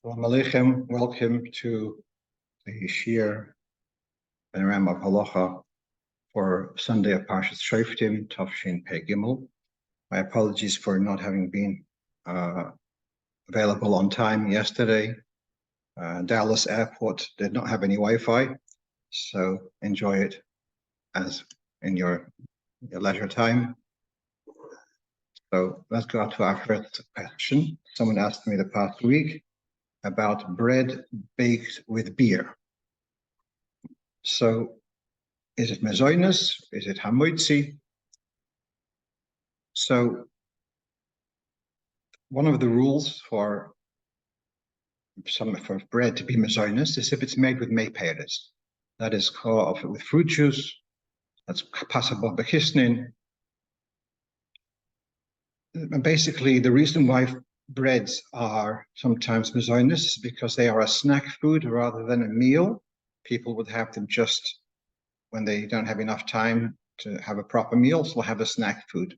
Assalamu alaikum. Welcome to the Shir Panorama of Halacha for Sunday of Parshas Shoftim, Tafshin Pei Gimel. My apologies for not having been available on time yesterday. Dallas Airport did not have any Wi-Fi, so enjoy it as in your leisure time. So let's go to our first question. Someone asked me the past week about bread baked with beer. So is it mezoinus? Is it hamoitzi? So one of the rules for bread to be mezoinus is if it's made with meiperes. That is with fruit juice. That's passable bekisnin. And basically, the reason why breads are sometimes mezoinus is because they are a snack food rather than a meal. People would have them just when they don't have enough time to have a proper meal, so they'll have a snack food,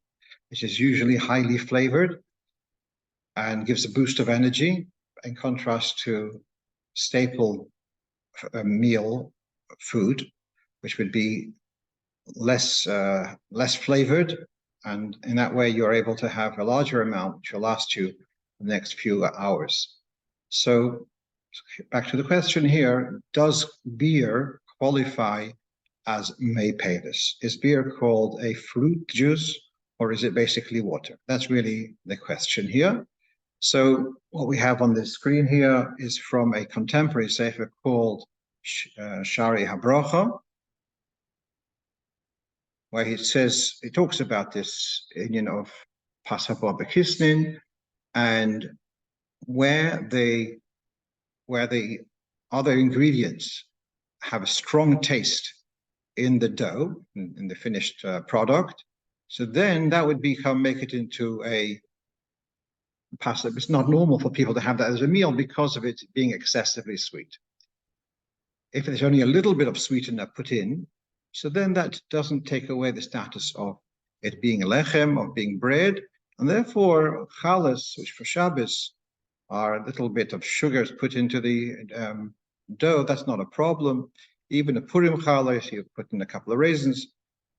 which is usually highly flavored and gives a boost of energy, in contrast to staple meal food, which would be less flavored, and in that way you're able to have a larger amount which will last you the next few hours. So back to the question here, does beer qualify as meiperes? Is beer called a fruit juice, or is it basically water? That's really the question here. So what we have on the screen here is from a contemporary sefer called Shari Habrocha, where he talks about this union of pasaba bekisnin, and where the other ingredients have a strong taste in the dough, in the finished product. So then that would make it into a pasta. It's not normal for people to have that as a meal because of it being excessively sweet. If there's only a little bit of sweetener put in, so then that doesn't take away the status of it being a lechem, of being bread, and therefore challahs, which for Shabbos are a little bit of sugars put into the dough, that's not a problem. Even a Purim challah, you put in a couple of raisins,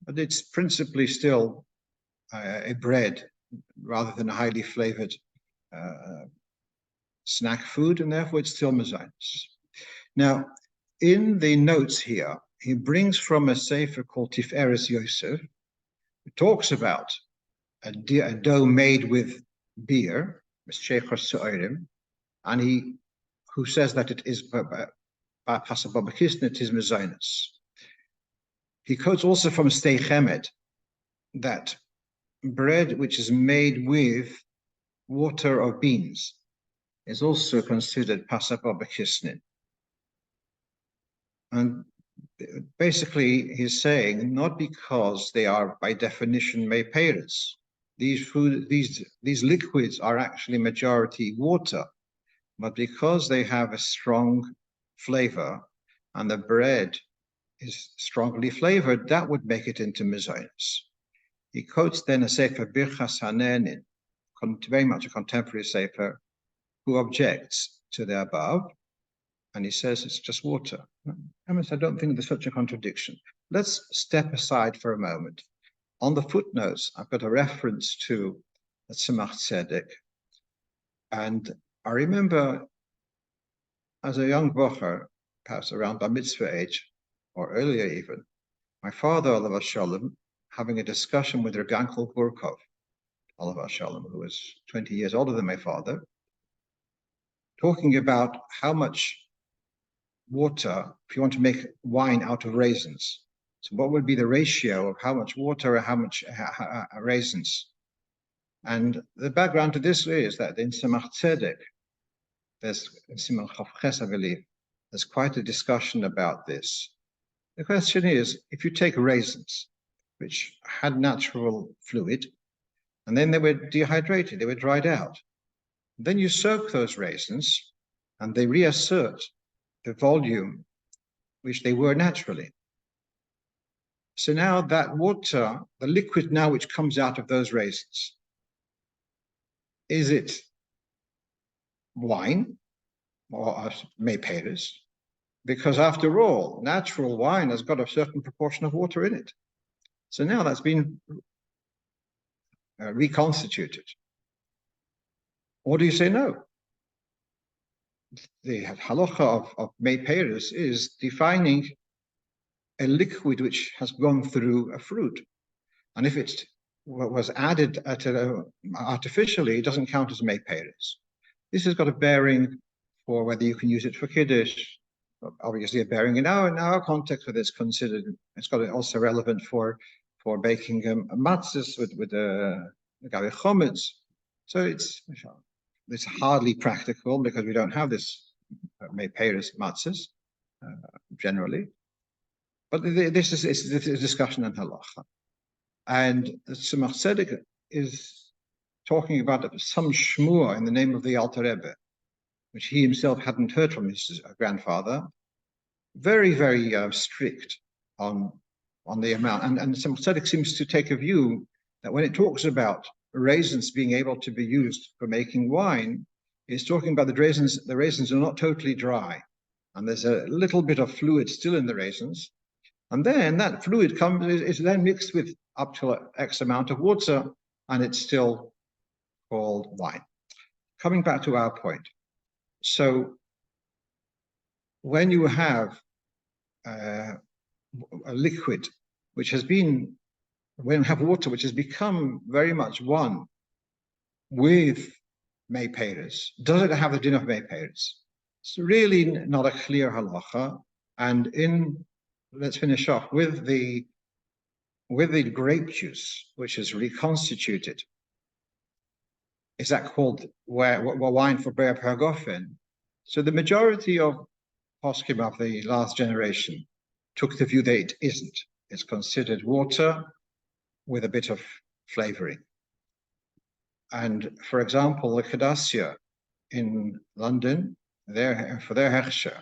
but it's principally still a bread rather than a highly flavored snack food, and therefore it's still mezoinus. Now, in the notes here, he brings from a sefer called Tiferes Yosef, who talks about a dough made with beer, and who says that it is pasababakisn, it is mezoinus. He quotes also from Stei Chemed that bread which is made with water of beans is also considered pasababakisnin. And basically, he's saying not because they are by definition meiperes. These liquids are actually majority water, but because they have a strong flavor and the bread is strongly flavored, that would make it into mezoinus. He quotes then a sefer Birchas Hanenin, very much a contemporary sefer, who objects to the above, and he says it's just water. I don't think there's such a contradiction. Let's step aside for a moment. On the footnotes, I've got a reference to the Tzemach Tzedek, and I remember as a young bocher, perhaps around bar mitzvah age, or earlier even, my father, Olav Shalom, having a discussion with Regankel Gurkov, Olav Shalom, who was 20 years older than my father, talking about how much water, if you want to make wine out of raisins, so what would be the ratio of how much water or how much raisins? And the background to this is that in Tzemach Tzedek, there's Simon Chavches, I believe, there's quite a discussion about this. The question is, if you take raisins, which had natural fluid, and then they were dehydrated, they were dried out, then you soak those raisins, and they reassert the volume which they were naturally. So now that water, the liquid now which comes out of those raisins, is it wine or may payers, because after all, natural wine has got a certain proportion of water in it. So now that's been reconstituted. Or do you say no? The halacha of may payers is defining a liquid which has gone through a fruit. And if it was added artificially, it doesn't count as may payers. This has got a bearing for whether you can use it for kiddush. Obviously, a bearing in our context, where it's considered. It's got also relevant for baking matzahs with chomets. So it's hardly practical because we don't have this Mayperis matzahs generally. But this is a discussion on halacha, and the Tzemach Tzedek is talking about some shmua in the name of the Alter Rebbe, which he himself hadn't heard from his grandfather. Very, very strict on the amount, and Tzemach Tzedek seems to take a view that when it talks about raisins being able to be used for making wine, it's talking about the raisins. The raisins are not totally dry, and there's a little bit of fluid still in the raisins, and then that fluid is then mixed with up to X amount of water, and it's still called wine. Coming back to our point, so when you have a liquid which has been, when you have water which has become very much one with Mayperis, does it have the din of Mayperis? It's really not a clear halacha. And let's finish off with the grape juice, which is reconstituted. Is that called wine for Ber Paragofen? So the majority of poskim of the last generation took the view that it isn't. It's considered water with a bit of flavoring. And for example, the Kadassia in London, for their hechsher,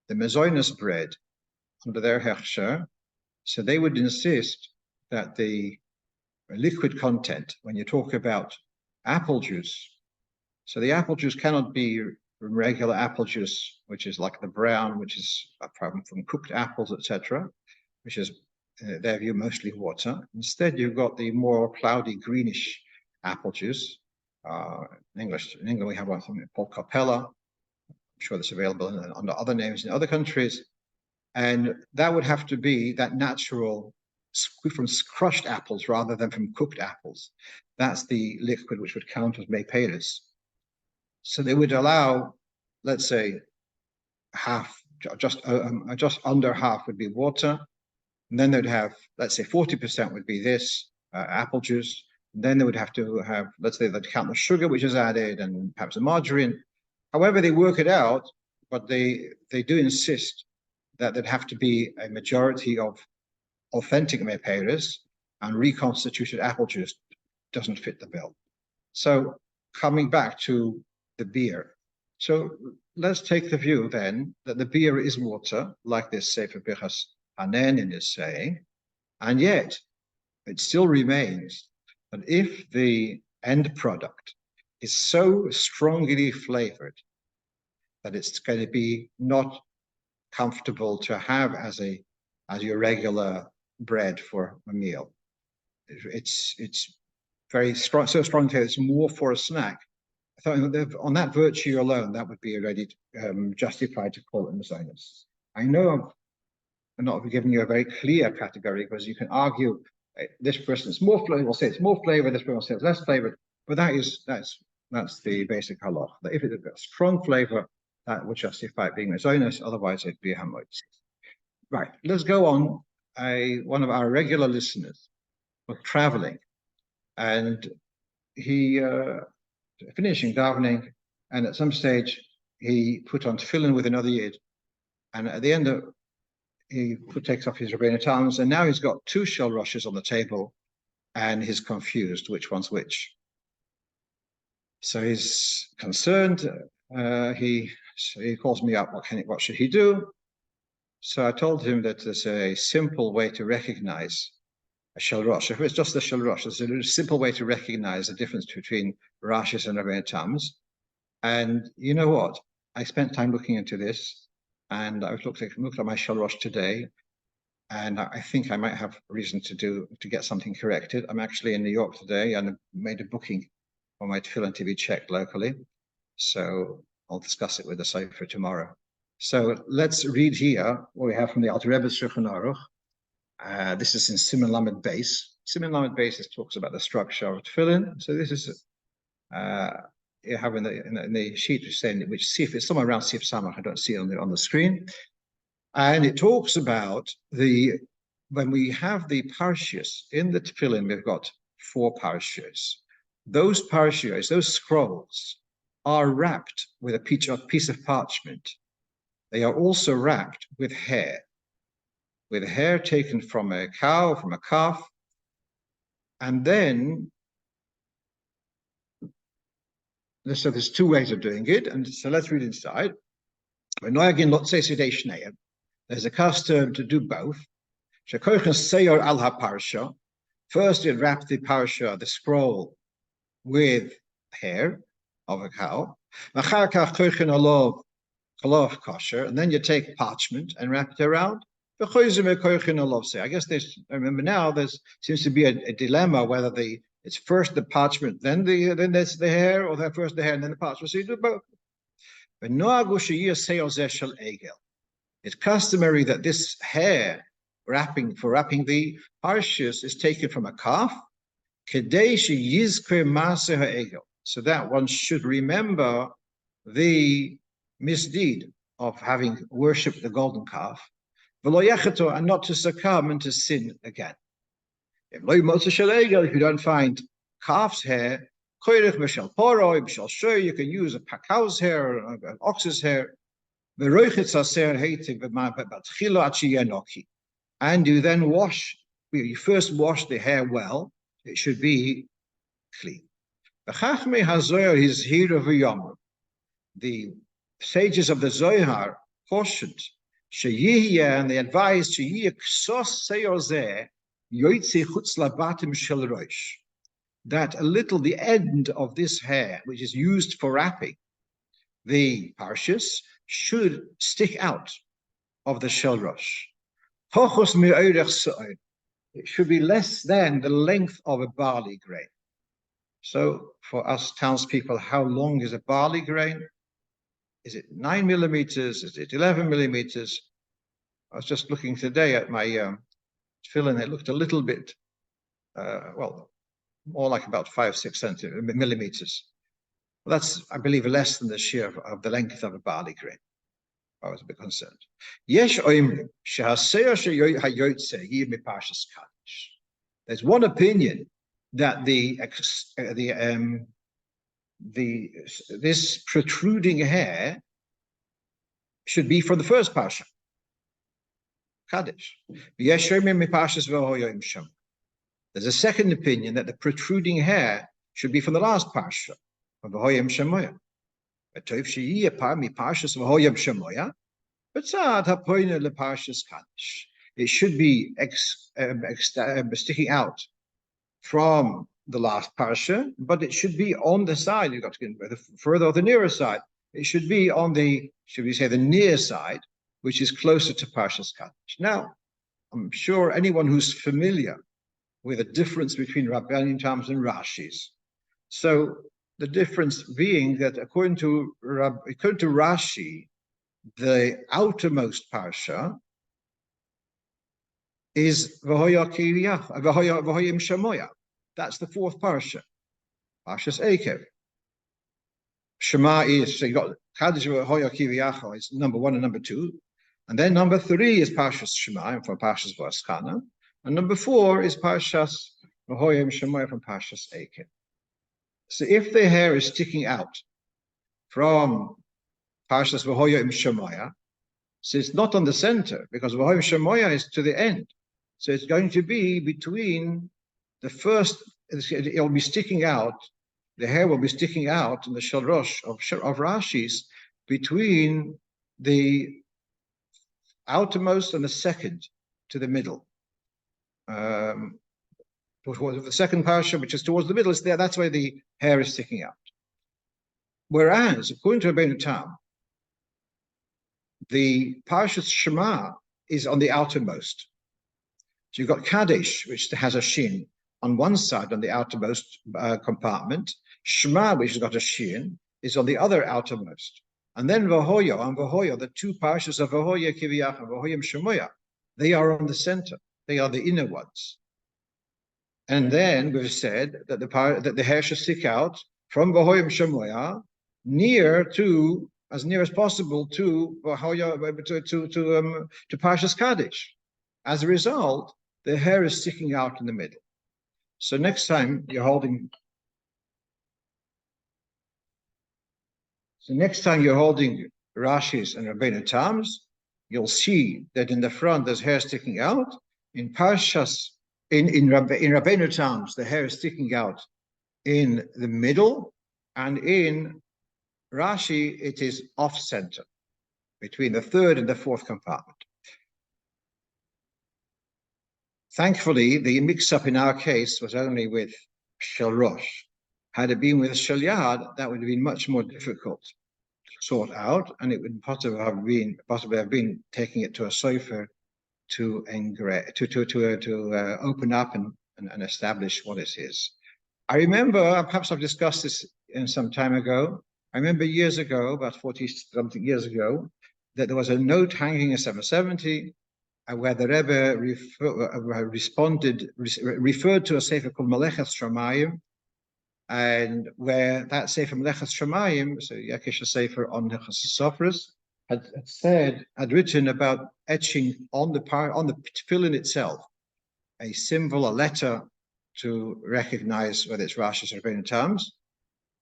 the Mazoinus bread under their hechsher, so they would insist that the liquid content, when you talk about apple juice, so the apple juice cannot be regular apple juice, which is like the brown, which is from cooked apples, etc., which is their view mostly water. Instead, you've got the more cloudy greenish apple juice. In England, we have one called Capella. I'm sure that's available under other names in other countries. And that would have to be that natural from crushed apples rather than from cooked apples. That's the liquid which would count as Mayperis. So they would allow, let's say, half, just under half would be water. And then they'd have, let's say, 40% would be this apple juice. And then they would have to have, let's say, they'd count the sugar which is added and perhaps the margarine. However, they work it out, but they do insist that there'd have to be a majority of authentic Mayperis, and reconstituted apple juice doesn't fit the bill. So coming back to the beer. So let's take the view then that the beer is water, like this Sefer Birchas Hanenin is saying, and yet it still remains that if the end product is so strongly flavored that it's going to be not comfortable to have as your regular bread for a meal. It's very strong, so strong that it's more for a snack. I thought on that virtue alone, that would be already justified to call it Mazonos. I know I'm not giving you a very clear category because you can argue this person's more flavor, will say it's more flavor, this person will say it's less flavor, but that's the basic halach. That if it's a strong flavor, that would justify it being Mazonos, otherwise it'd be Hamoitz. Right, let's go on. One of our regular listeners was traveling, and he finishing davening, and at some stage he put on tefillin with another yid, and at the end of he takes off his Rebbeinu Tams, and now he's got two shell rushes on the table, and he's confused which one's which. So he's concerned. He calls me up. What should he do? So I told him that there's a simple way to recognize a shel rosh. If it's just a shel rosh, there's a simple way to recognize the difference between rashes and Rebbeinu Tams. And you know what? I spent time looking into this, and I looked at my Shalosh today, and I think I might have reason to get something corrected. I'm actually in New York today, and made a booking for my tefillin to be checked locally. So I'll discuss it with the Sefer tomorrow. So let's read here what we have from the Alter Rebbe's Shulchan Aruch. This is in Siman Lamed Beis. Siman Lamed Beis talks about the structure of tefillin. So this is you have in the sheet which Sif is somewhere around Sif Samach. I don't see it on the screen, and it talks about when we have the parashas in the tefillin. We've got 4 parashas. Those parashas, those scrolls, are wrapped with a piece of parchment. They are also wrapped with hair taken from a cow, from a calf, and then so there's 2 ways of doing it, and so let's read inside. There's a custom to do both. First, you wrap the parasha, the scroll, with hair of a cow. And then you take parchment and wrap it around. I guess remember now, there seems to be a dilemma whether it's first the parchment, then there's the hair, or first the hair and then the parchment. So you do both. It's customary that this hair for wrapping the parshas is taken from a calf, so that one should remember the misdeed of having worshipped the golden calf, and not to succumb and to sin again. If you don't find calf's hair, you can use a cow's hair or an ox's hair, and you then you first wash the hair well. It should be clean. The sages of the Zohar cautioned, and they advised that the end of this hair, which is used for wrapping the parshas, should stick out of the shelrosh. It should be less than the length of a barley grain. So for us townspeople, how long is a barley grain? Is it 9 millimeters? Is it 11 millimeters? I was just looking today at my tefillin. It looked a little bit, more like about 5-6 millimeters. Well, that's, I believe, less than the shear of the length of a barley grain. I was a bit concerned. There's one opinion that this protruding hair should be from the first parsha, Kaddish. There's a second opinion that the protruding hair should be from the last parsha, of V'hoyim Shemoya. It should be sticking out from the last parsha, but it should be on the side. You've got to get further on the nearer side. It should be on the near side, which is closer to Parshas Kaddish. Now, I'm sure anyone who's familiar with the difference between Rabbanim terms and Rashis. So the difference being that according to Rashi, the outermost parsha is V'hoyim Shemoya. That's the 4th parsha, Parshas Eikev. Shema is, so you got Kaddish V'hoyim Kiriyacha is number 1 and number 2, and then number 3 is Parshas Shema from Parshas V'askana, and number 4 is Parshas V'hoyim Shemoya from Parshas Eikev. So if the hair is sticking out from Parshas V'hoyim Shemoya, so it's not on the center, because V'hoyim Shemoya is to the end. So it's going to be between the first, it will be sticking out, the hair will be sticking out in the Shalrosh of Rashi's between the outermost and the second to the middle. The second parsha, which is towards the middle, is there. That's why the hair is sticking out. Whereas, according to Rabbeinu Tam, the Parashat Shema is on the outermost. So you've got Kadesh, which has a shin on one side on the outermost compartment. Shema, which has got a shin, is on the other outermost. And then Vahoya and Vahoya, the two parashas of Vahoya Kiviyach and Vahoyim Shemoya, they are on the center. They are the inner ones. And then we've said that the hair should stick out from Vahoyim Shemoya as near as possible to Vahoya to Parashas Kadesh. As a result, the hair is sticking out in the middle. So next time you're holding Rashis and Rabbeinu Tams, you'll see that in the front there's hair sticking out. In Parshas, in Rabbeinu Tams, the hair is sticking out in the middle, and in Rashi it is off center, between the third and the fourth compartment. Thankfully, the mix-up in our case was only with Shel Rosh. Had it been with Shel Yad, that would have been much more difficult to sort out, and it would possibly have been taking it to a sofer to open up and establish what it is. I remember, perhaps I've discussed this some time ago. I remember years ago, about 40-something years ago, that there was a note hanging in 770 where the Rebbe referred to a sefer called Melechet Shamayim, and where that sefer Melechet Shamayim, so Yakish sefer on Sofras, had written about etching on the tefillin itself a symbol, a letter to recognize whether it's Rosh or Rabbeinu Tams.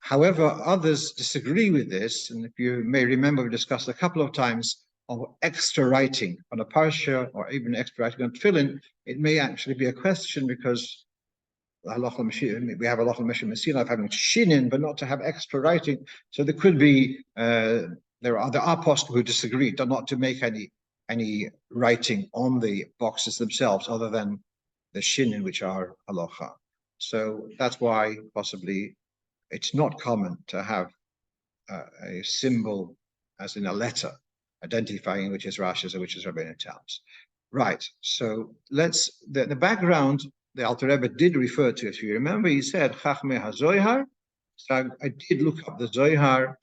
However, others disagree with this, and if you may remember, we discussed a couple of times of extra writing on a parsha or even extra writing on tefillin. It may actually be a question because we have a lot of Meshim of having shinin, but not to have extra writing. So there could be there are apostles who disagree, not to make any writing on the boxes themselves other than the shinin, which are halacha. So that's why possibly it's not common to have a symbol, as in a letter, identifying which is Rashi's or which is Rabbeinu Tams. Right. So the background the Alter Rebbe did refer to. If you remember, he said Chachmei HaZohar. So I did look up the Zohar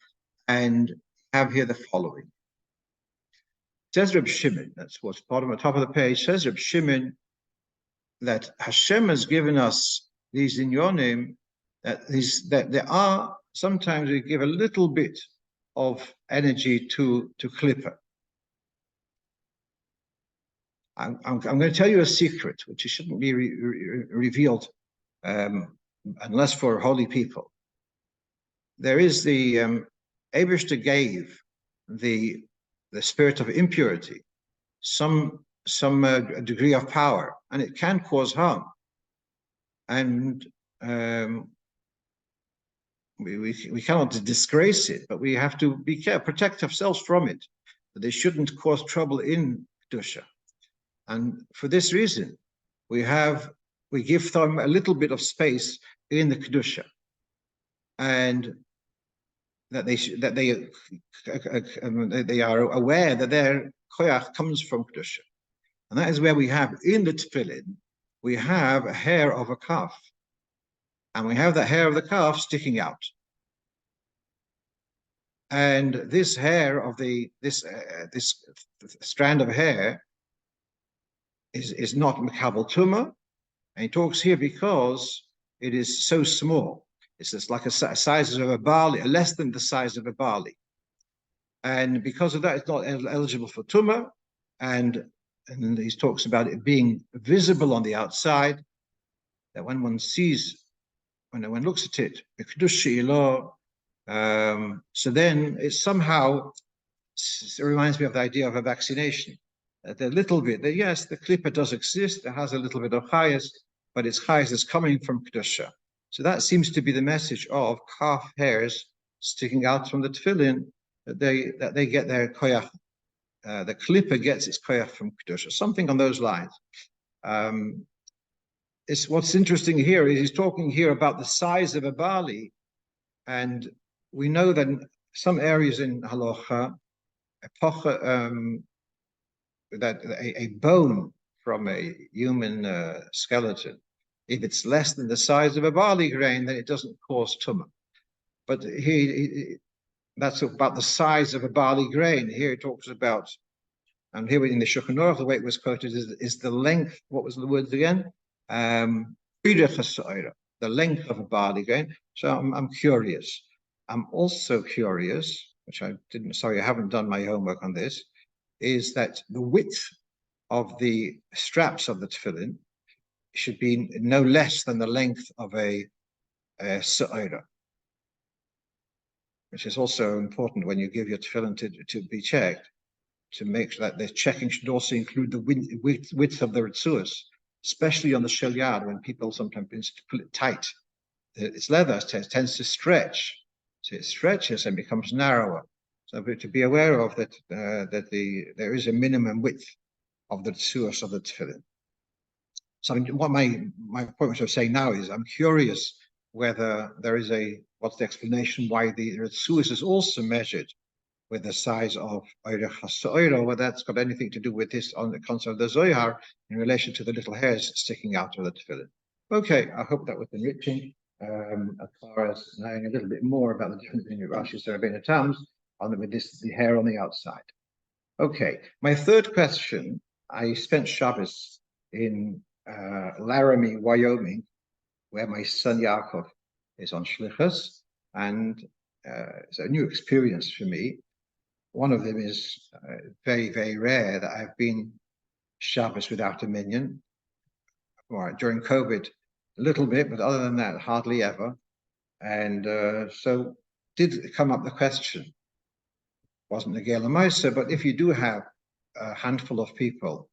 and have here the following. Says Reb Shimon, that's what's bottom at the top of the page. Says Reb Shimon that Hashem has given us these in your name. That there are sometimes we give a little bit of energy to Klippa. I'm going to tell you a secret, which shouldn't be revealed unless for holy people. There is the Eibishter gave the spirit of impurity some degree of power, and it can cause harm. And we cannot disgrace it, but we have to be careful, protect ourselves from it. But they shouldn't cause trouble in Kedusha. And for this reason, we give them a little bit of space in the Kedusha, and that they are aware that their koyach comes from Kedusha. And that is where we have in the tefillin, we have a hair of a calf, and we have that hair of the sticking out. And this hair of this strand of hair is not Mekabel Tumah, and he talks here because it is so small. It's just like a size of a barley, less than the size of a barley. And because of that, it's not eligible for Tumah. And he talks about it being visible on the outside, that when one one looks at it, so then it somehow reminds me of the idea of a vaccination. The little bit, yes, the klippa does exist, it has a little bit of chayas, but its chayas is coming from Kedusha. So that seems to be the message of calf hairs sticking out from the tefillin, that they get their koyach, the klippa gets its koyach from Kedusha, something on those lines. What's interesting here is he's talking here about the size of a barley, and we know that in some areas in halacha, that a bone from a human skeleton, if it's less than the size of a barley grain, then it doesn't cause tumah. But that's about the size of a barley grain. Here it talks about, and here in the Shulchan Aruch, the way it was quoted is the length. What was the words again? The length of a barley grain. So I'm curious. I'm also curious, which I didn't. Sorry, I haven't done my homework on this. Is that the width of the straps of the tefillin should be no less than the length of a sa'ira, which is also important when you give your tefillin to be checked, to make sure that the checking should also include the width of the ritzuas, especially on the shel yad, when people sometimes pull it tight. It's leather, it tends to stretch. So it stretches and becomes narrower. So to be aware of that, there is a minimum width of the ritzuas of the tefillin. So what my point of saying now is, I'm curious whether there is what's the explanation why the ritzuas is also measured with the size of Oirech HaSa'ira, whether that's got anything to do with this on the concept of the Zohar in relation to the little hairs sticking out of the tefillin. Okay, I hope that was enriching as far as knowing a little bit more about the difference between Rashi's and Rabbeinu Tam's with the hair on the outside. Okay, my third question, I spent Shabbos in Laramie, Wyoming, where my son Yaakov is on Shlichus, and it's a new experience for me. One of them is very, very rare that I've been Shabbos without a minyan. Well, during COVID, a little bit, but other than that, hardly ever. And so did come up the question, wasn't a Gela Meiser, but if you do have a handful of people,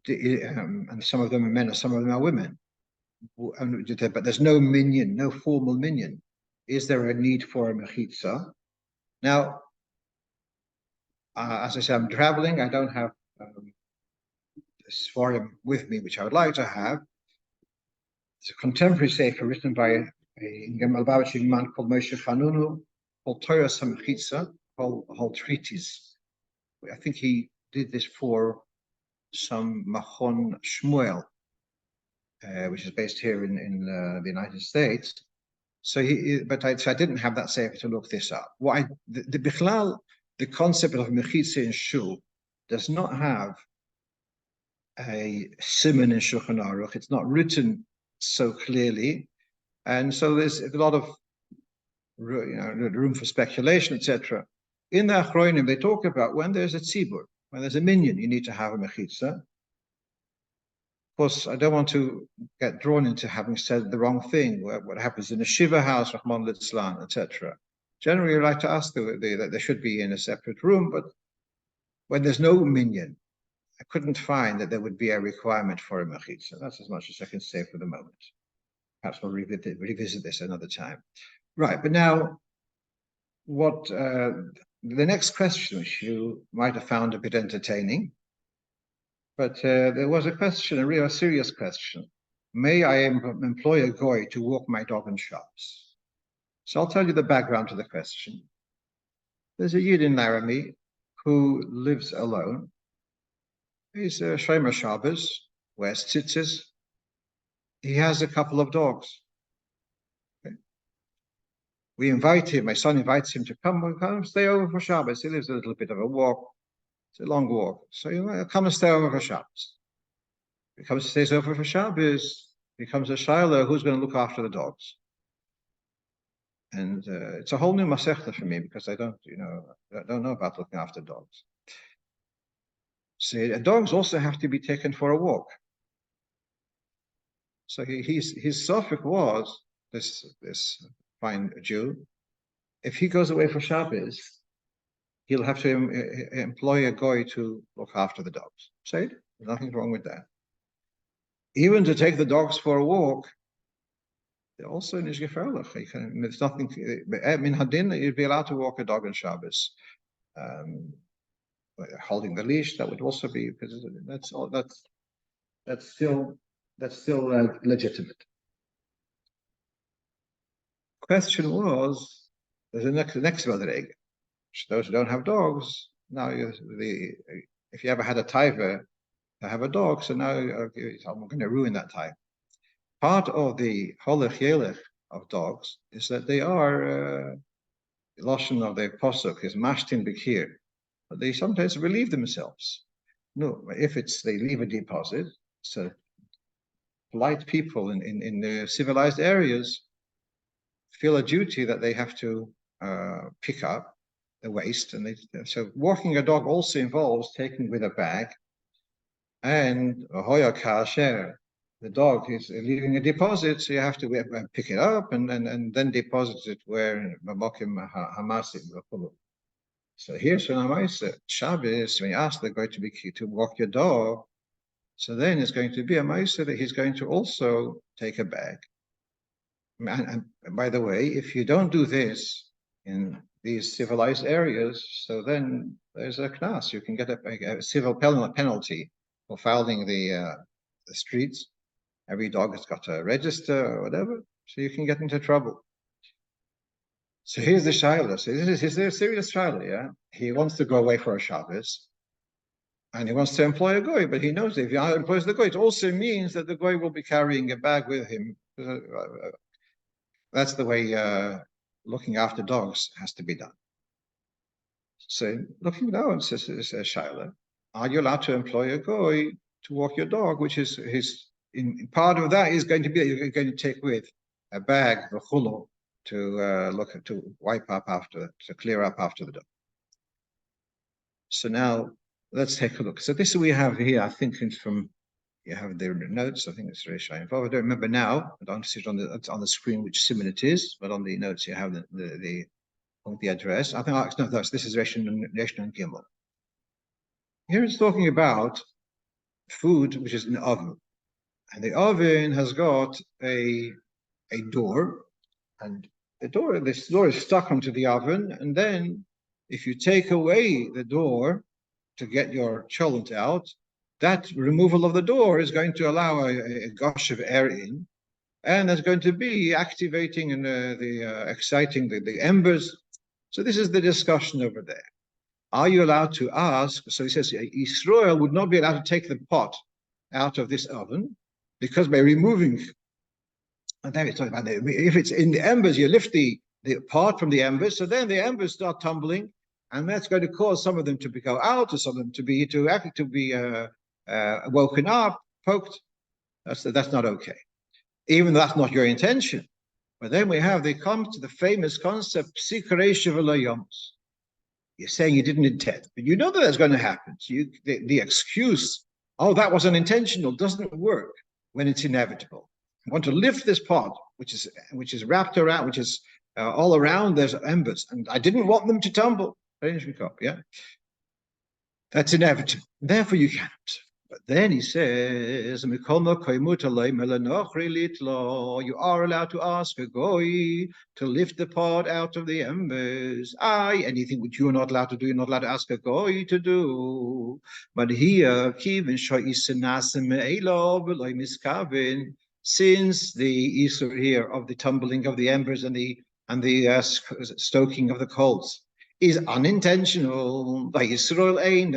and some of them are men and some of them are women, but there's no minyan, no formal minyan, is there a need for a mechitza? Now, as I said, I'm traveling. I don't have this forum with me, which I would like to have. It's a contemporary sefer written by a Lubavitcher man called Moshe Chanunu, called Torah Samchitza, whole treatise. I think he did this for some Machon Shmuel, which is based here in the United States. So I didn't have that sefer to look this up. The concept of mechitza in shul does not have a siman in Shulchan Aruch. It's not written so clearly, and so there's a lot of room for speculation, etc. In the Achronim, they talk about when there's a tzibur, when there's a minyan, you need to have a mechitza. Of course, I don't want to get drawn into having said the wrong thing. What happens in a shiva house, Rahman litzlan, etc. Generally, I like to ask that they should be in a separate room, but when there's no minyan, I couldn't find that there would be a requirement for a mechitza. That's as much as I can say for the moment. Perhaps we'll revisit this another time. Right, but now, the next question, which you might have found a bit entertaining, but there was a question, a real serious question. May I employ a goy to walk my dog in shops? So I'll tell you the background to the question. There's a Yid in Laramie who lives alone. He's a Shomer Shabbos, wears tzitzis. He has a couple of dogs. Okay. We invite him, my son invites him to come stay over for Shabbos. He lives a little bit of a walk. It's a long walk. So you come and stay over for Shabbos. He comes and stays over for Shabbos. Becomes a shiloh, who's going to look after the dogs? And it's a whole new masechta for me because I don't know about looking after dogs. So dogs also have to be taken for a walk. So his suffix was this fine Jew. If he goes away for Shabbos, he'll have to employ a goy to look after the dogs. Say, there's nothing wrong with that. Even to take the dogs for a walk, they're also in his geferlich. There's nothing. In Hadin, you'd be allowed to walk a dog on Shabbos. Holding the leash, that would also be, because that's still legitimate. Question was, there's the next Madrega. Those who don't have dogs, now if you ever had a taiva, to have a dog, so now I'm going to ruin that time. Part of the holech yelech of dogs is that they are the lashon of the posuk is mashtin b'kir, but they sometimes relieve themselves. No, if they leave a deposit, so polite people in the civilized areas feel a duty that they have to pick up the waste, and so walking a dog also involves taking with a bag, and hoya kasher. The dog is leaving a deposit, so you have to pick it up and then deposit it where mamokim hamasim. So here's when I say Shabbos, when you ask the guy to walk your dog, so then it's going to be a ma'aser that he's going to also take a bag. And by the way, if you don't do this in these civilized areas, so then there's a knas. You can get a civil penalty for fouling the streets. Every dog has got a register or whatever, so you can get into trouble. So here's the shaila. So this is a serious shaila, yeah? He wants to go away for a Shabbos, and he wants to employ a goy, but he knows that if he employs the goy, it also means that the goy will be carrying a bag with him. That's the way looking after dogs has to be done. So looking now and says shaila, are you allowed to employ a goy to walk your dog, which is in part of that is going to be you're going to take with a bag, the chulo, to wipe up to clear up after the dog. So now let's take a look. So this we have here, I think it's from, you have the notes, I think it's Reishai involved. I don't remember now, I don't see it on the screen which simon it is, but on the notes you have the address. I think no, this is Reishon and Gimel. Here it's talking about food which is in the oven. And the oven has got a door, and this door is stuck onto the oven, and then if you take away the door to get your cholent out, that removal of the door is going to allow a gush of air in, and it's going to be activating and exciting the embers. So this is the discussion over there. Are you allowed to ask? So he says Israel would not be allowed to take the pot out of this oven because by removing, and then it's talking about if it's in the embers, you lift the pot from the embers, so then the embers start tumbling, and that's going to cause some of them to go out, or some of them to be woken up, poked. That's not okay, even though that's not your intention. But then they come to the famous concept, you're saying you didn't intend, but you know that that's going to happen. So the excuse, oh, that was unintentional, doesn't work when it's inevitable. I want to lift this pot, which is wrapped around, which is all around. There's embers, and I didn't want them to tumble. Yeah, that's inevitable. Therefore, you can't. But then he says, you are allowed to ask a goy to lift the pot out of the embers. Anything which you're not allowed to do, you're not allowed to ask a goy to do. But here, since the Isur here of the tumbling of the embers and the stoking of the coals is unintentional, by Israel and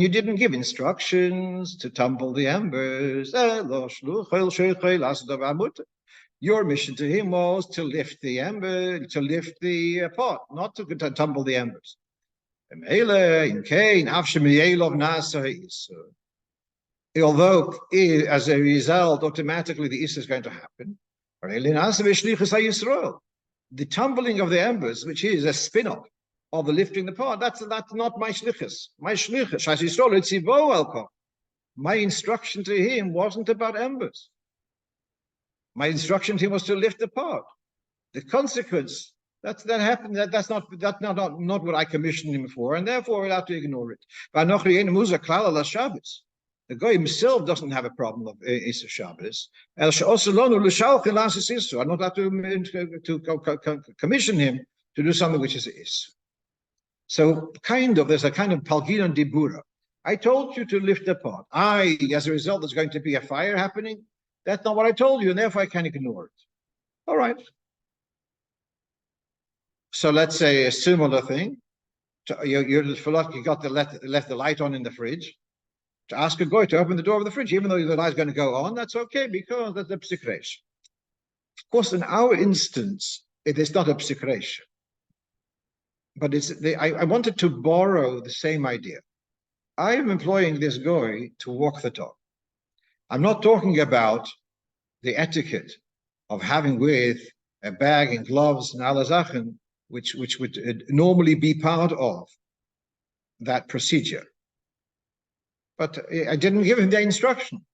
you didn't give instructions to tumble the embers. Your mission to him was to lift the pot, not to tumble the embers. Although, as a result, automatically the Isra is going to happen. The tumbling of the embers, which is a spin-off of the lifting the pot, that's not my shlichus. My shlichus, my instruction to him wasn't about embers. My instruction to him was to lift the pot. The consequence that happened. That's not what I commissioned him for, and therefore we're allowed to ignore it. The guy himself doesn't have a problem of Isser Shabbos. I'm not allowed to commission him to do something which is Isser. So there's a kind of Palginon Dibura. I told you to lift the pot. As a result, there's going to be a fire happening. That's not what I told you, and therefore I can't ignore it. All right. So let's say a similar thing. You got left the light on in the fridge. To ask a guy to open the door of the fridge, even though the light's going to go on, that's okay because that's a psikresh. Of course, in our instance, it is not a psikresh. But I wanted to borrow the same idea. I am employing this guy to walk the dog. I'm not talking about the etiquette of having with a bag and gloves and alazachen, which would normally be part of that procedure. But I didn't give him the instruction.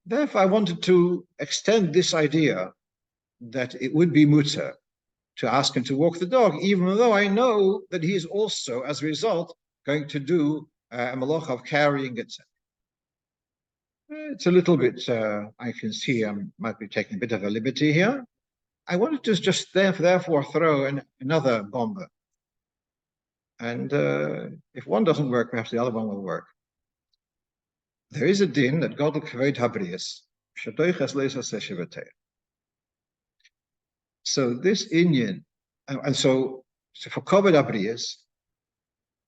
Therefore, I wanted to extend this idea that it would be mutter to ask him to walk the dog, even though I know that he is also, as a result, going to do a malach of carrying, etc. It's a little bit, I can see I might be taking a bit of a liberty here. I wanted to just therefore throw another bomber. And if one doesn't work, perhaps the other one will work. There is a din that God kavod habrius, shadoichas leisa seshivatei. So this Indian, and so for kavod habrius,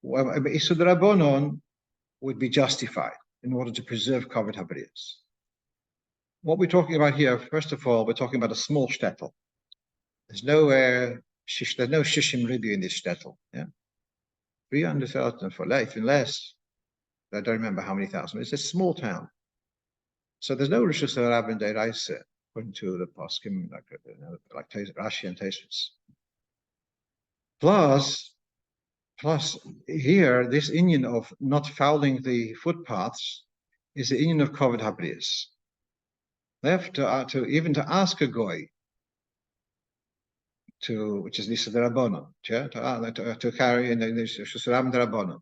Isud Rabbonon would be justified in order to preserve kavod habrius. What we're talking about here, first of all, we're talking about a small shtetl. There's no shishim ribu in this shtetl. Yeah, 300,000 for life and less. I don't remember how many thousand. It's a small town, so there's no rishus harabin deiraisa according to the poskim like Rashi and Tosfos. Plus, here this inyan of not fouling the footpaths is the inyan of kavod habrius. They have to even to ask a goy which is Nisa Darabonon, to carry in the Shusram Darabonon,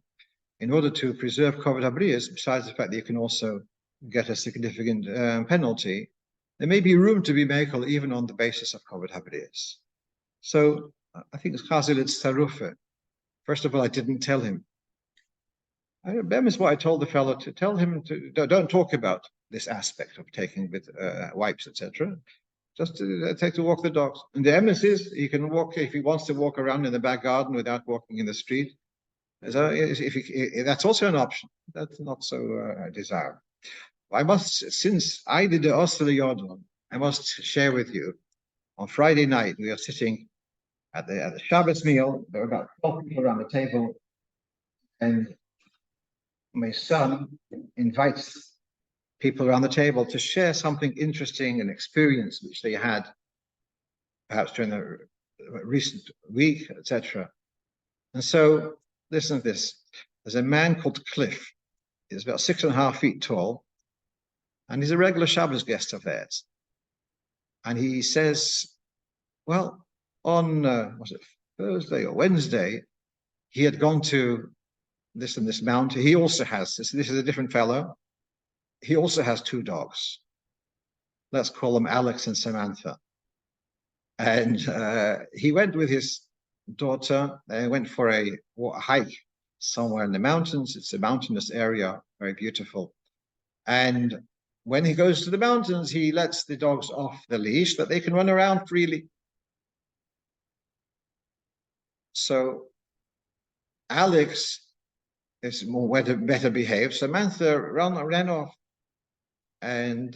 in order to preserve kavod habrius, besides the fact that you can also get a significant penalty, there may be room to be mekel even on the basis of kavod habrius. So I think it's Chazil, it's Tarufa. First of all, I didn't tell him. Bem is what I told the fellow to tell him to don't talk about this aspect of taking with wipes, etc. Just to walk the dogs. And the emes is he can walk if he wants to walk around in the back garden without walking in the street. So that's also an option. That's not so desirable. I must, since I did the Osler Yodon, I must share with you. On Friday night, we are sitting at the Shabbos meal. There were about 12 people around the table, and my son invites people around the table to share something interesting, an experience which they had, perhaps during the recent week, etc. And so, listen to this. There's a man called Cliff. He's about 6.5 feet tall, and he's a regular Shabbos guest of theirs. And he says, well, on, was it Thursday or Wednesday, he had gone to this and this mountain. He also has, this is a different fellow. He also has 2 dogs. Let's call them Alex and Samantha. And he went with his daughter. They went for a hike somewhere in the mountains. It's a mountainous area, very beautiful. And when he goes to the mountains, he lets the dogs off the leash that they can run around freely. So Alex is more better behaved. Samantha ran off, and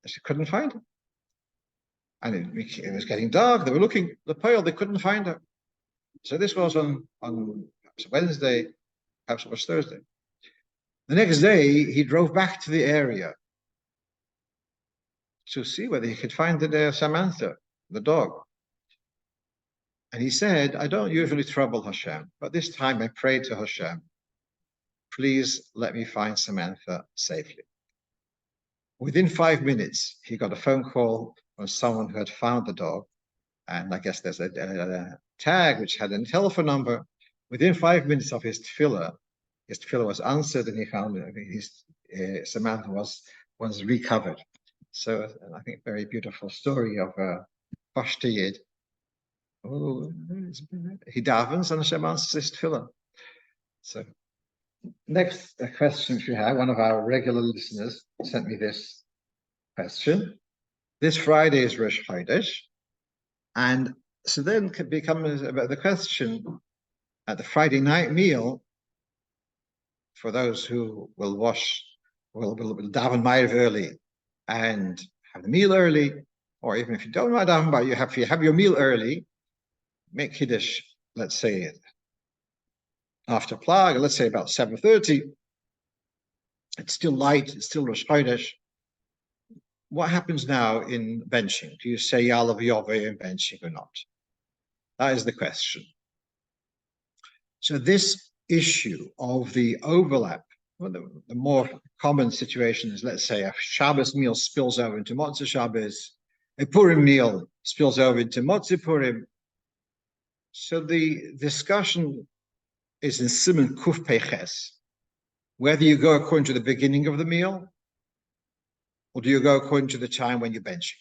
she couldn't find her. And it was getting dark. They were looking the pale. They couldn't find her. So this was on Wednesday, perhaps it was Thursday. The next day, he drove back to the area to see whether he could find Samantha, the dog. And he said, I don't usually trouble Hashem, but this time I prayed to Hashem, please let me find Samantha safely. Within 5 minutes, he got a phone call from someone who had found the dog. And I guess there's a tag which had a telephone number. Within 5 minutes of his tefillah was answered, and he found Samantha was recovered. So I think a very beautiful story of Pashta Yid. Oh, he davens and Hashem answers his tefillah. So next question we have, one of our regular listeners sent me this question. This Friday is Rosh Chodesh, and So then it becomes about the question at the Friday night meal, for those who will daven Ma'ariv early and have the meal early, or even if you don't want daven, but you have your meal early, make Kiddush, let's say after Plag, let's say about 7:30. It's still light, it's still Rosh Chodesh. What happens now in benching? Do you say Yalav Yoveh in benching or not? That is the question. So this issue of the overlap, well, the more common situation is, let's say, a Shabbos meal spills over into Motzei Shabbos, a Purim meal spills over into Motzei Purim. So the discussion is in Siman Kuf Peches, whether you go according to the beginning of the meal, or do you go according to the time when you're benching?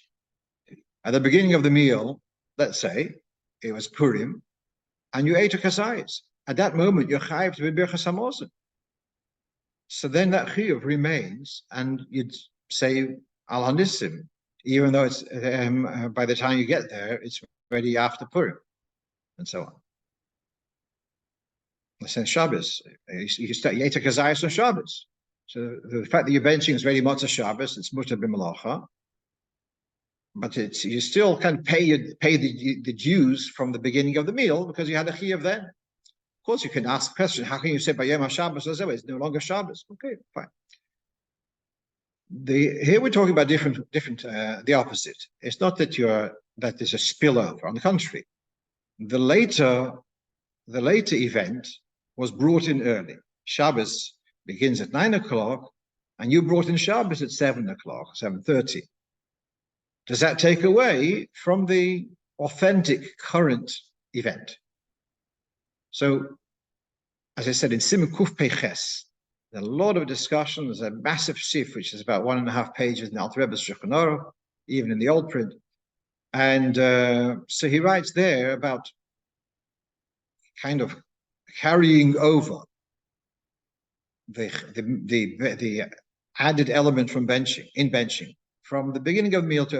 At the beginning of the meal, let's say, it was Purim, and you ate a kasayis. At that moment, you're chayiv to be birchas hamazon. So then that chiyuv remains, and you'd say al hanissim, even though it's by the time you get there, it's already after Purim, and so on. Let's say Shabbos, you ate a kasayis on Shabbos. So the fact that you're benching is ready Motzei Shabbos, it's mutar b'malacha, but it's you still can pay the dues from the beginning of the meal because you had a chiyuv then. Of course, you can ask the question: how can you say by Yom HaShabbos? It's no longer Shabbos. Okay, fine. Here we're talking about different. The opposite. It's not that there's a spillover. On the contrary, the later event was brought in early. Shabbos begins at 9 o'clock, and you brought in Shabbos at 7 o'clock, 7:30. Does that take away from the authentic current event? So, as I said, in Siman Kuf Peches, there's a lot of discussion. There's a massive sif, which is about 1.5 pages in the Alter Rebbe's Shulchan Aruch, even in the old print. And so he writes there about kind of carrying over the added element from benching, from the beginning of the meal to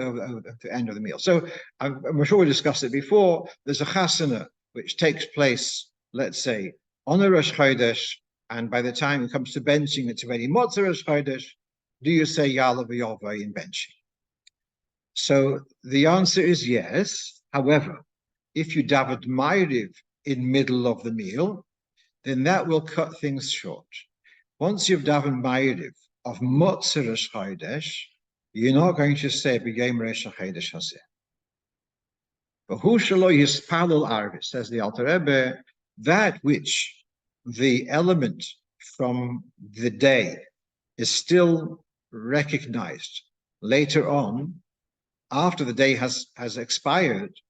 the end of the meal. So I'm sure we discussed it before. There's a chasana which takes place, let's say, on a Rosh Chodesh, and by the time it comes to benching, it's already Motzei Rosh Chodesh. Do you say Yalav Yoveh in benching? So the answer is yes. However, if you daven Ma'ariv in middle of the meal, then that will cut things short. Once you've daven Ma'ariv of Motzei Rosh Chodesh, you're not going to say B'yom Rosh Chodesh Hazeh. But who shelo yispalel arvis, says the Alter Rebbe, that which the element from the day is still recognized later on, after the day has expired,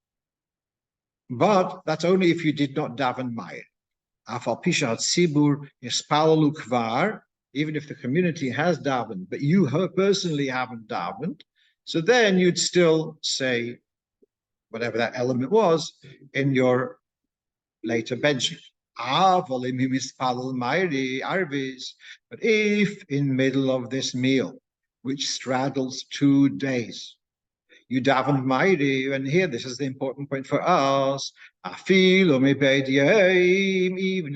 but that's only if you did not daven Ma'ariv. Afal pisha hatzibur yispalelu kvar, even if the community has davened, but you personally haven't davened, so then you'd still say whatever that element was in your later benching. But if in middle of this meal, which straddles 2 days, you daven Ma'ariv, and here this is the important point for us. Even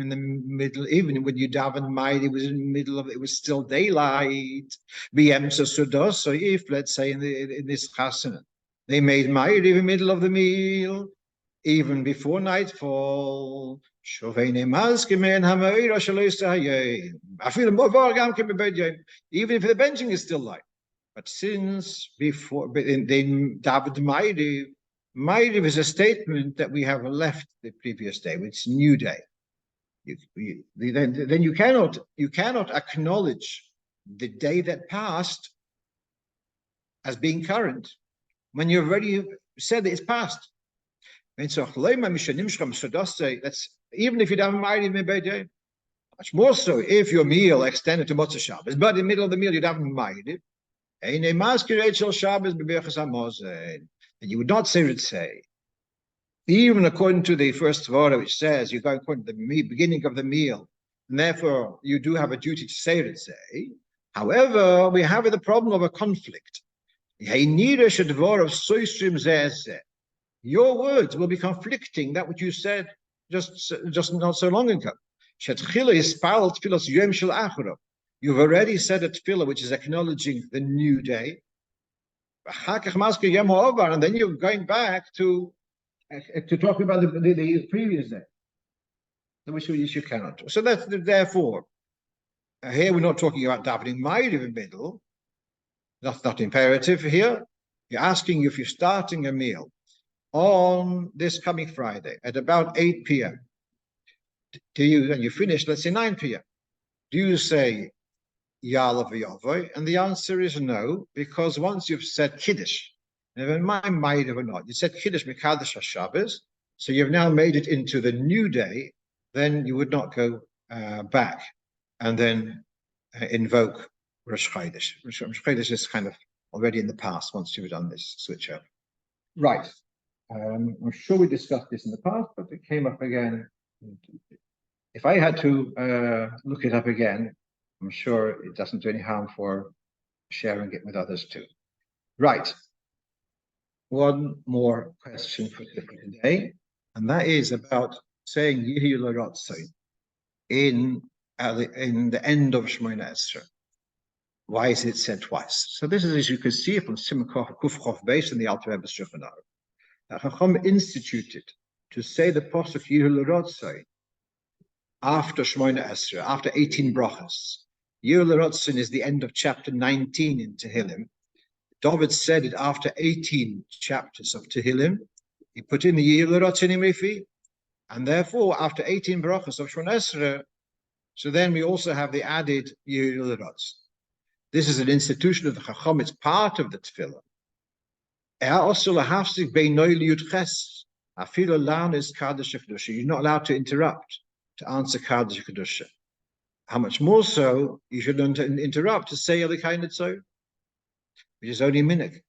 in the middle, even when you daven Ma'ariv, it was in the middle of it was still daylight. So if, let's say, in this chasana, they made Ma'ariv in the middle of the meal, even before nightfall. Even if the benching is still light. But since before they davened Ma'ariv is a statement that we have left the previous day. It's a new day. Then you cannot acknowledge the day that passed as being current when you already said that it's past. That's even if you daven Ma'ariv, much more so if your meal extended to Motzei Shabbos, but in the middle of the meal you daven Ma'ariv. And you would not say, even according to the first Torah, which says you go according to the beginning of the meal, and therefore you do have a duty to say. However, we have the problem of a conflict. Your words will be conflicting that which you said just not so long ago. You've already said a tefillah which is acknowledging the new day, and then you're going back to talk about the previous day, which you cannot do. So that's therefore here we're not talking about davening ma'ariv in the middle. That's not imperative here. You're asking if you're starting a meal on this coming Friday at about 8 p.m. Do you, and you finish, let's say 9 p.m. Do you say Ya'ala v'Yavoy? And the answer is no, because once you've said Kiddush, never mind ma'ariv or not, you said Kiddush Mekadosh HaShabbos, so you've now made it into the new day, then you would not go back and then invoke Rosh Chodesh. Rosh Chodesh is kind of already in the past once you've done this switch up. Right. I'm sure we discussed this in the past, but it came up again. If I had to look it up again, I'm sure it doesn't do any harm for sharing it with others too. Right. One more question for today, and that is about saying Yehi L'Rotzon in the end of Shemona Esrei. Why is it said twice? So this is, as you can see from Simon Kufchof based on the Alter Rebbe's Shulchan Aruch, that Chacham instituted to say the pasuk Yehi L'Rotzon after Shemona Esrei, after 18 brachas. Yehi L'Rotzon is the end of chapter 19 in Tehillim. David said it after 18 chapters of Tehillim. He put in the Yehi L'Rotzon Imrifi, and therefore after 18 brachas of Shemona Esrei, so then we also have the added Yehi L'Rotzon. This is an institution of the Chacham. It's part of the Tefillah. You're not allowed to interrupt to answer Kaddish Kedusha. How much more so, you shouldn't interrupt to say Elikei Netzor, which is only minhag.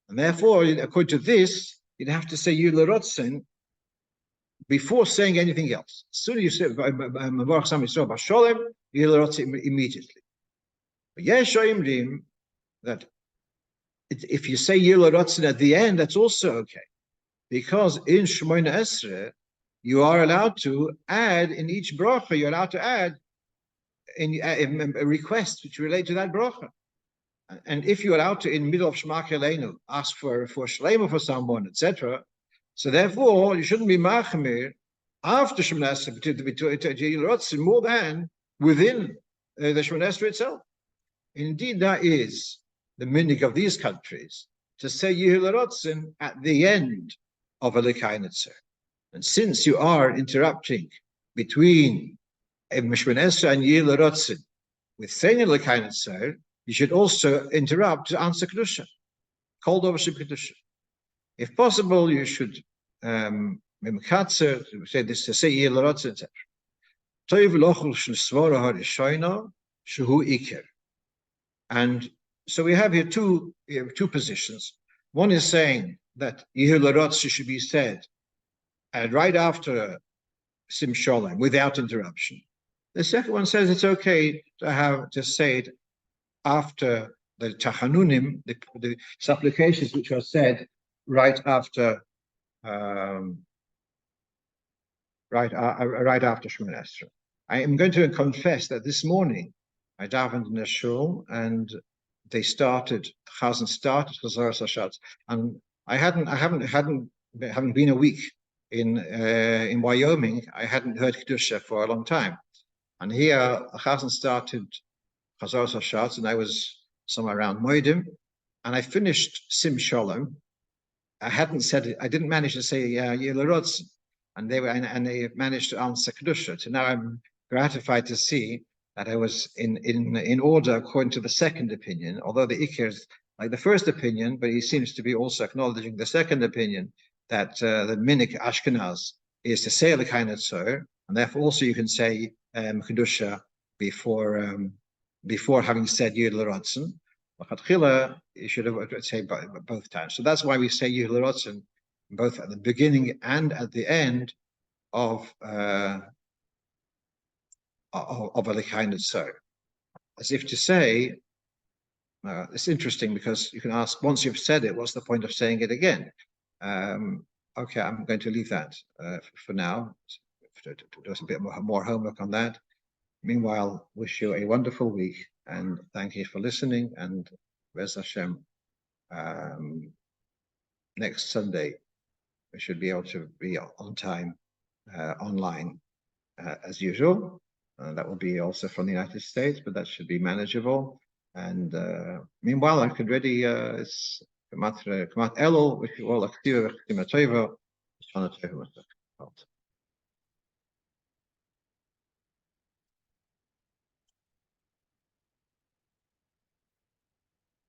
And therefore, according to this, you'd have to say Yehi L'Rotzon before saying anything else. As soon as you say Mavarach Sam Yisrael B'Sholem, Yehi L'Rotzon immediately. But yes, Shoimrim, that if you say Yehi L'Rotzon at the end, that's also okay. Because in Shemona Esrei, you are allowed to add in each bracha, you're allowed to add in a request which relate to that bracha. And if you're allowed to, in the middle of Shema Keleinu, ask for Shlema for someone, etc., so therefore, you shouldn't be machmir after Shemona Esrei to Yehi L'Rotzon more than within the Shemona Esrei itself. Indeed, that is the minhag of these countries, to say Yehi L'Rotzon at the end of Elikei Netzor. And since you are interrupting between Shemona Esrei and Yehi L'Rotzon with saying Elikei Netzor, you should also interrupt to answer Kedusha, called over Kedusha. If possible, you should say this to say Yehi L'Rotzon, etc. Toiv lochel sh'svara harishayna shehu iker. And so we have here two positions. One is saying that Yehi L'Rotzon should be said right after Sim Sholem, without interruption. The second one says it's okay to say it after the Tachanunim, the supplications which are said right after Shemona Esrei. I am going to confess that this morning I davened in a shul, and they started Chazaras Hashatz, and I haven't been a week in Wyoming. I hadn't heard Kedusha for a long time, and here Chazan started Chazaras Hashatz, and I was somewhere around Moedim, and I finished Sim Sholem. I didn't manage to say Yehi L'Rotzon, and they managed to answer Kedusha. So now I'm gratified to see that I was in order according to the second opinion, although the Iker is like the first opinion, but he seems to be also acknowledging the second opinion, that the minhag Ashkenaz is to say Elikei Netzor, and therefore also you can say Kedusha before having said Yehi L'Rotzon. You should have say both times. So that's why we say Yehi L'Rotzon both at the beginning and at the end of Elikei Netzor, as if to say, it's interesting because you can ask, once you've said it, what's the point of saying it again? Okay, I'm going to leave that for now. To do a bit more homework on that. Meanwhile, wish you a wonderful week and thank you for listening. And Rez Hashem, next Sunday, we should be able to be on time online as usual. That will be also from the United States, but that should be manageable. And meanwhile, I could ready Kamat Elul, wish you all a